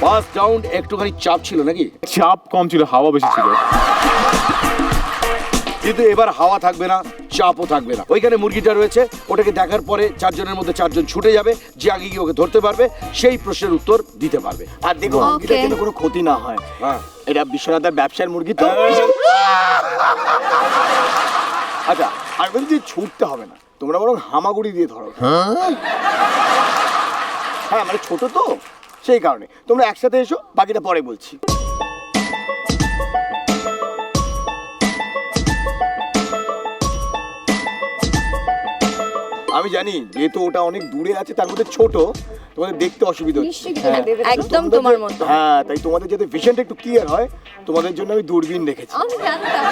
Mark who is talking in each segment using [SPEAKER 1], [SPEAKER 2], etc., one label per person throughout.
[SPEAKER 1] First round একটুখানি চাপ ছিল নাকি?
[SPEAKER 2] চাপ কম ছিল, হাওয়া বেশি ছিল।
[SPEAKER 1] কিন্তু এবার হাওয়া থাকবে না, চাপও থাকবে না। ওইখানে মুরগিটা রয়েছে, ওটাকে দেখার পরে 4 জনের মধ্যে 4 জন ছুটে যাবে, যে আগে গিয়ে ওকে ধরতে পারবে সেই প্রশ্নের উত্তর দিতে পারবে।
[SPEAKER 3] আর দেখো মুরগিটার যেন কোনো ক্ষতি না হয়।
[SPEAKER 1] হ্যাঁ,
[SPEAKER 3] এটা বিশ্বনাথের ব্যবসার মুরগি তো। আচ্ছা, আর বলছি ছুটতে হবে না, তোমরা বরং হামাগুড়ি দিয়ে ধরো। হ্যাঁ মানে ছোট তো, সেই কারণে তোমরা একসাথে এসো, বাকিটা পরে বলছি। আমি জানি যেহেতু ওটা অনেক দূরে আছে, তার মধ্যে ছোট, তোমাদের দেখতে অসুবিধা হচ্ছে।
[SPEAKER 4] একদম তোমার মতো।
[SPEAKER 3] হ্যাঁ, তাই তোমাদের যাতে ভিশনটা একটু ক্লিয়ার হয়, তোমাদের জন্য আমি দূরবীন রেখেছি।
[SPEAKER 4] আমি জানতাম।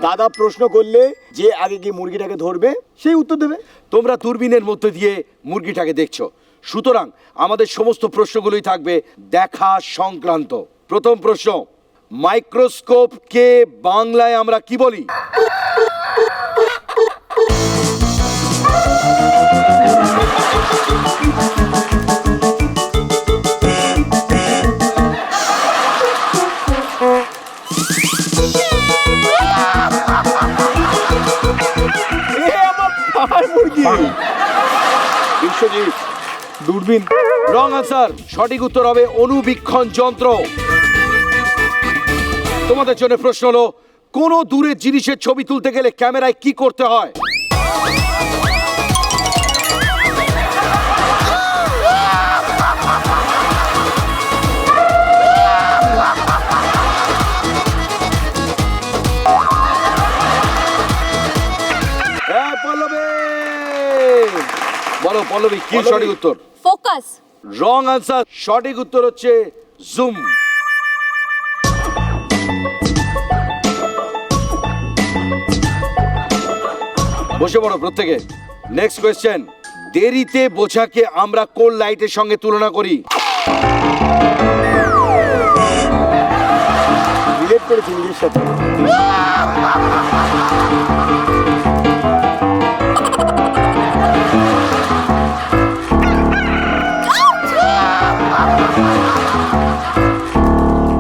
[SPEAKER 3] দাদা প্রশ্ন করলে যে আগে গিয়ে মুরগিটাকে ধরবে সেই উত্তর দেবে।
[SPEAKER 1] তোমরা দূরবীনের মধ্যে দিয়ে মুরগিটাকে দেখছো, সুতরাং আমাদের সমস্ত প্রশ্নগুলোই থাকবে দেখা সংক্রান্ত। প্রথম প্রশ্ন, মাইক্রোস্কোপকে বাংলায় আমরা কি বলি? বিশ্বজিৎ,
[SPEAKER 2] দূরবীন।
[SPEAKER 1] Wrong answer. সঠিক উত্তর হবে অনুবীক্ষণ যন্ত্র। তোমাদের জন্য প্রশ্ন হলো, কোন দূরের জিনিসের ছবি তুলতে গেলে ক্যামেরায় কি করতে হয়? হ্যাঁ, পল্লবী বলো। পল্লবী কি সঠিক উত্তর?
[SPEAKER 4] ফোকাস।
[SPEAKER 1] Wrong answer. সঠিক উত্তর হচ্ছে জুম। বসে পড়ো প্রত্যেকে। নেক্সট কোয়েশ্চেন, দেরিতে বোঝাকে আমরা কোন লাইটের সঙ্গে তুলনা করি?
[SPEAKER 3] রিলেট করেছি নিজের সাথে।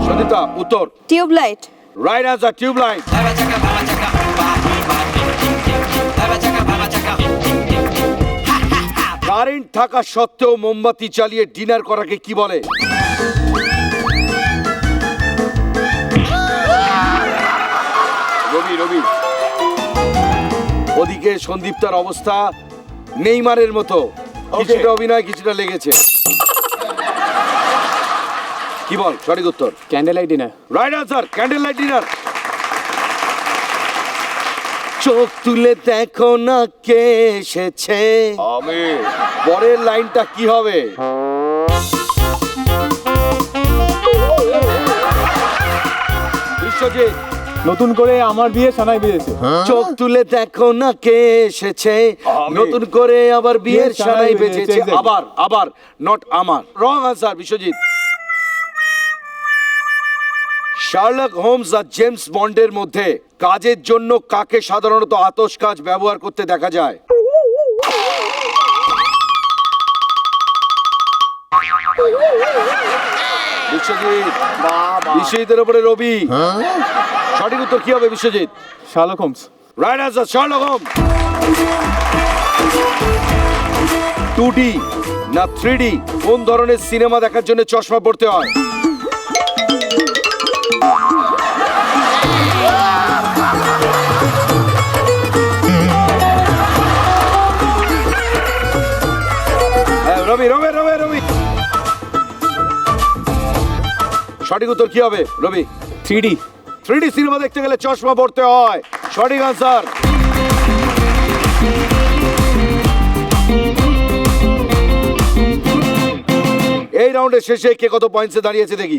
[SPEAKER 1] সদিতা, উত্তর?
[SPEAKER 4] Tubelight.
[SPEAKER 1] Right answer, tubelight. Current থাকা সত্ত্বেও মোমবাতি চালিয়ে ডিনার করাকে কি বলে? রবি, রবি। ওদিকে সন্দীপ্তার অবস্থা নেইমারের মতো, কিছুটা অভিনয় কিছুটা লেগেছে। কি বল সঠিক উত্তর?
[SPEAKER 2] Candle light dinner.
[SPEAKER 1] Right answer, candle light dinner. চোখ তুলে দেখো না কে এসেছে।
[SPEAKER 3] আমি
[SPEAKER 1] পরের লাইনটা কি হবে? বিশ্বজিৎ,
[SPEAKER 2] নতুন করে আমার বিয়ে সানাই বেজেছে।
[SPEAKER 1] চোখ তুলে দেখো না কে এসেছে, নতুন করে আবার বিয়ের সানাই বেজেছে। আবার আবার, নট আমার। Wrong answer, Biswajit. Sherlock Holmes আর জেমস বন্ডের মধ্যে কাজের জন্য কাকে সাধারণত আতশ কাজ ব্যবহার করতে দেখা যায়? বিশ্বজিৎ, বিশ্বজিতের উপরে রবি। সঠিক উত্তর কি হবে Biswajit?
[SPEAKER 2] Sherlock Holmes.
[SPEAKER 1] Right answer, Sherlock Holmes. 2D না 3D কোন ধরনের সিনেমা দেখার জন্য চশমা পড়তে হয়? রবি, রবি, রবি, রবি। সঠিক উত্তর কি হবে রবি?
[SPEAKER 2] 3D।
[SPEAKER 1] 3D সিনেমা দেখতে গেলে চশমা পড়তে হয়। সঠিক আনসার। এই রাউন্ডের শেষে কে কত পয়েন্টসে দাঁড়িয়েছে দেখি।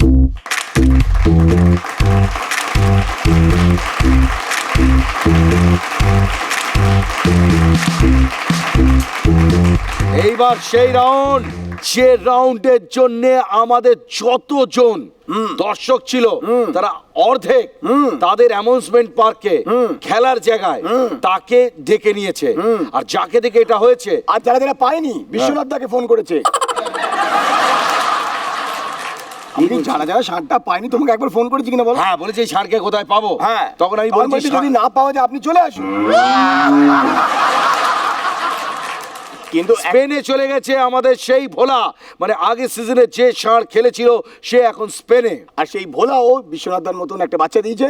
[SPEAKER 1] এইবার সেই রাউন্ড, যে রাউন্ডের জন্য আমাদের যতজন দর্শক ছিল তারা অর্ধেক তাদের অ্যানাউন্সমেন্ট পার্কে খেলার জায়গায় তাকে ডেকে নিয়েছে, আর যাকে দেখে এটা হয়েছে
[SPEAKER 3] আর যারা যারা পায়নি বিশ্বনাথ দাকে ফোন করেছে। আপনি যারা যারা শার্টটা পায়নি তোমাকে একবার ফোন করেছি কিনা বলো?
[SPEAKER 1] হ্যাঁ বলেছে এই ষাঁড়কে কোথায় পাবো।
[SPEAKER 3] হ্যাঁ,
[SPEAKER 1] তখন আমি
[SPEAKER 3] তার
[SPEAKER 1] বলছি
[SPEAKER 3] মধ্যে যদি না পাওয়া যায় আপনি চলে আসুন। কিন্তু
[SPEAKER 1] স্পেনে চলে গেছে আমাদের সেই ভোলা, মানে আগের সিজনে যে ষাঁড় খেলেছিল সে এখন স্পেনে।
[SPEAKER 3] আর সেই ভোলাও বিশ্বনাথদার মতন একটা বাচ্চা দিয়েছে।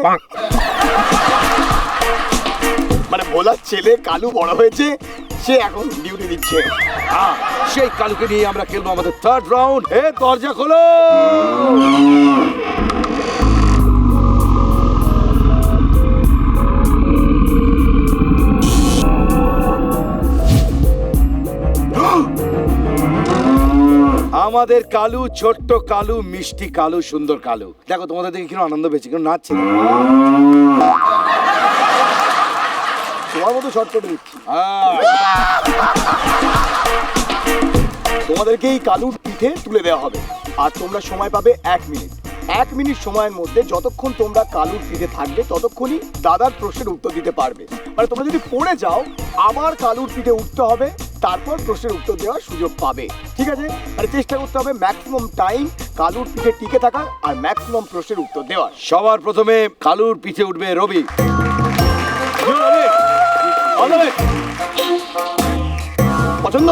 [SPEAKER 3] মানে ভোলার ছেলে কালু বড় হয়েছে, সে এখন ডিউটি দিচ্ছে।
[SPEAKER 1] সেই কালুকে নিয়ে আমরা খেলবো আমাদের থার্ড রাউন্ড। এ দরজা খোলো। আমাদের কালু, ছোট্ট কালু, মিষ্টি কালু, সুন্দর কালু। দেখো তোমাদের দেখে কিরকম আনন্দ পেয়েছি, কেন নাচছে না?
[SPEAKER 3] তোমার মতো শর্ট করে দিচ্ছি।
[SPEAKER 1] হ্যাঁ।
[SPEAKER 3] তোমাদেরকে এই কালুর পিঠে তুলে দেওয়া হবে, আর তোমরা সময় পাবে 1 মিনিট। 1 মিনিট সময়ের মধ্যে যতক্ষণ তোমরা কালুর পিঠে থাকবে ততক্ষণই দাদার প্রশ্নের উত্তর দিতে পারবে। মানে তোমরা যদি পড়ে যাও আবার কালুর পিঠে উঠতে হবে, তারপর প্রশ্নের উত্তর দেওয়ার সুযোগ পাবে। ঠিক আছে? মানে চেষ্টা করতে হবে ম্যাক্সিমাম টাইম কালুর পিঠে টিকে থাকার আর ম্যাক্সিমাম প্রশ্নের উত্তর দেওয়ার।
[SPEAKER 1] সবার প্রথমে কালুর পিঠে উঠবে রবি।
[SPEAKER 3] পছন্দ?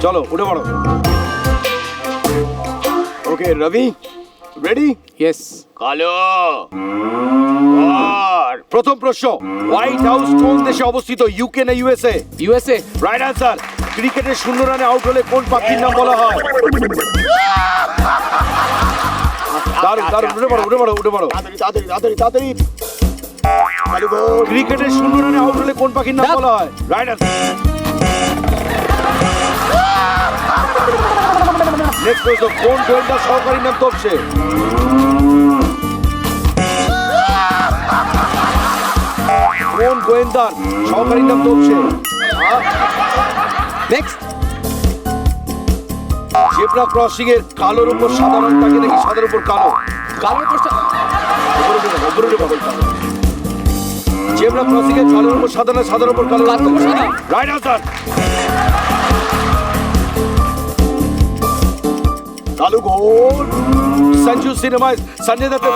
[SPEAKER 1] চলো উঠে পড়ো।
[SPEAKER 3] ওকে রবি, রেডি?
[SPEAKER 2] ইয়েস।
[SPEAKER 3] কালো।
[SPEAKER 1] প্রথম প্রশ্ন, হোয়াইট হাউস কোন দেশে অবস্থিত, ইউকে না ইউএসএ?
[SPEAKER 2] ইউএসএ।
[SPEAKER 1] Right answer. ক্রিকেটে 0 রানে আউট হলে কোন পাখির নাম বলা হয়? দারুণ দারুণ, উঠে পড়ো উঠে পড়ো উঠে পড়ো।
[SPEAKER 3] তাড়াতাড়ি তাড়াতাড়ি তাড়াতাড়ি তাড়াতাড়ি। কালু গোল।
[SPEAKER 1] ক্রিকেটে 0 রানে আউট হলে কোন পাখির নাম বলা হয়? Right answer. নেক্সট প্রশ্ন, কোন গোয়েন্দা সহকারী নাম তপসে? কোন গোয়েন্দার সহকারী নাম তপসে?
[SPEAKER 2] নেক্সট।
[SPEAKER 1] জেব্রা ক্রসিং এর কালোর উপর সাদা রং থাকে নাকি সাদার উপর কালো?
[SPEAKER 2] কালোর প্রশ্ন।
[SPEAKER 1] জেব্রা ক্রসিং এর কালোর উপর সাদা না সাদার উপর কালো?
[SPEAKER 2] কালোর উপর সাদা।
[SPEAKER 1] Right answer.
[SPEAKER 3] কালু গোল।
[SPEAKER 1] সঞ্জু সিনেমায় সঞ্জয় দত্তের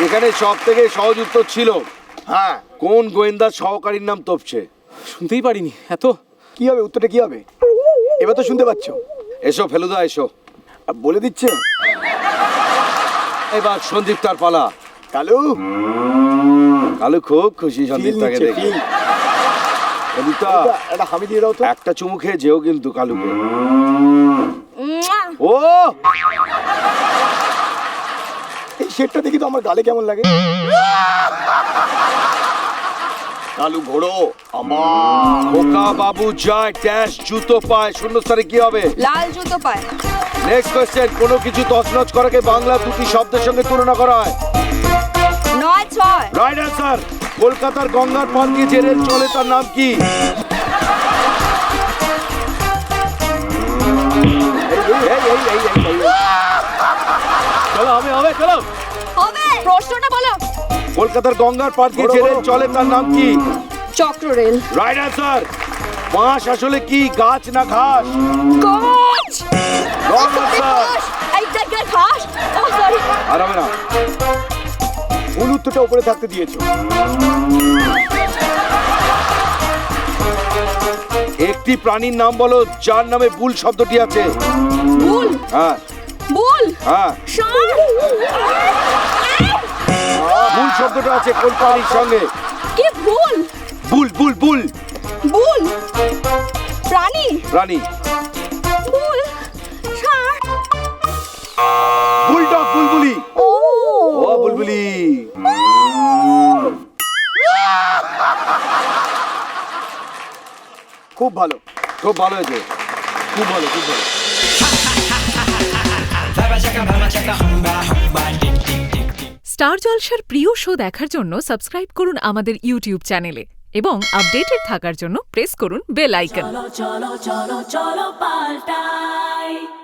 [SPEAKER 1] এখানে সব থেকে সহজ উত্তর ছিল,
[SPEAKER 3] হ্যাঁ,
[SPEAKER 1] কোন গোয়েন্দার সহকারীর নাম তপসে?
[SPEAKER 2] শুনতেই পারিনি এত।
[SPEAKER 3] কি হবে উত্তরটা কি হবে? এবার তো শুনতে পাচ্ছ।
[SPEAKER 1] এসো ফেলুদা এসো।
[SPEAKER 3] আর বলে দিচ্ছে
[SPEAKER 1] এবার সন্দীপ তার পালা।
[SPEAKER 3] কালু
[SPEAKER 1] কালু খুব খুশি সন্দীপ তাকে
[SPEAKER 3] নিচ্ছে,
[SPEAKER 1] দেখে।
[SPEAKER 3] feel।
[SPEAKER 1] সন্দীপটা
[SPEAKER 3] একটা হামি দিয়ে দাও তো।
[SPEAKER 1] একটা চুমু খেয়ে যেও কিন্তু কালুকে।
[SPEAKER 4] মুয়া!
[SPEAKER 1] ও
[SPEAKER 3] এই শেডটা দেখি তো আমার গালে কেমন লাগে। কালু ঘোড়ো আমার।
[SPEAKER 1] খোকা বাবু যায় ড্যাশ জুতো পায়, শূন্যস্থানে কি হবে?
[SPEAKER 4] লাল জুতো পায়।
[SPEAKER 1] নেক্সট কোয়েশ্চেন, কোনো কিছু তছনছ করাকে বাংলা দুটি শব্দের সঙ্গে তুলনা করা হয়?
[SPEAKER 4] 9-6।
[SPEAKER 1] Right answer. কলকাতার গঙ্গার পার দিয়ে যে রেল চলে তার নাম কি?
[SPEAKER 2] চলো হবে হবে চলো।
[SPEAKER 4] হবে। প্রশ্নটা বলো।
[SPEAKER 1] কলকাতার গঙ্গার পার দিয়ে যে রেল চলে তার নাম কি?
[SPEAKER 4] চক্র রেল।
[SPEAKER 1] Right answer. বাঁশ আসলে কি, গাছ না ঘাস?
[SPEAKER 4] গাছ।
[SPEAKER 1] Wrong answer.
[SPEAKER 4] এইটা কি ঘাস? ও সরি।
[SPEAKER 1] আর হবে না।
[SPEAKER 3] ভুল উত্তরটা উপরে থাকতে দিয়েছো।
[SPEAKER 1] একটি প্রাণীর নাম বলো যার নামে বুল শব্দটি আছে।
[SPEAKER 4] বুল।
[SPEAKER 1] হ্যাঁ
[SPEAKER 4] বুল।
[SPEAKER 1] হ্যাঁ,
[SPEAKER 4] ষাঁড়।
[SPEAKER 1] বুল শব্দটা আছে কোন প্রাণীর সঙ্গে?
[SPEAKER 4] কি বুল?
[SPEAKER 1] বুল বুল বুল
[SPEAKER 4] বুল। প্রাণী।
[SPEAKER 1] প্রাণী।
[SPEAKER 4] বুল। ষাঁড়।
[SPEAKER 1] বুলডগ বুলবুলি।
[SPEAKER 4] ও।
[SPEAKER 1] ও বুলবুলি।
[SPEAKER 3] খুব ভালো।
[SPEAKER 1] খুব ভালো হয়েছে, খুব ভালো খুব ভালো।
[SPEAKER 5] স্টার জলসার প্রিয় শো দেখার জন্য সাবস্ক্রাইব করুন আমাদের ইউটিউব চ্যানেলে এবং আপডেটেড থাকার জন্য প্রেস করুন bell icon.
[SPEAKER 6] cholo, cholo, cholo, cholo, paltai.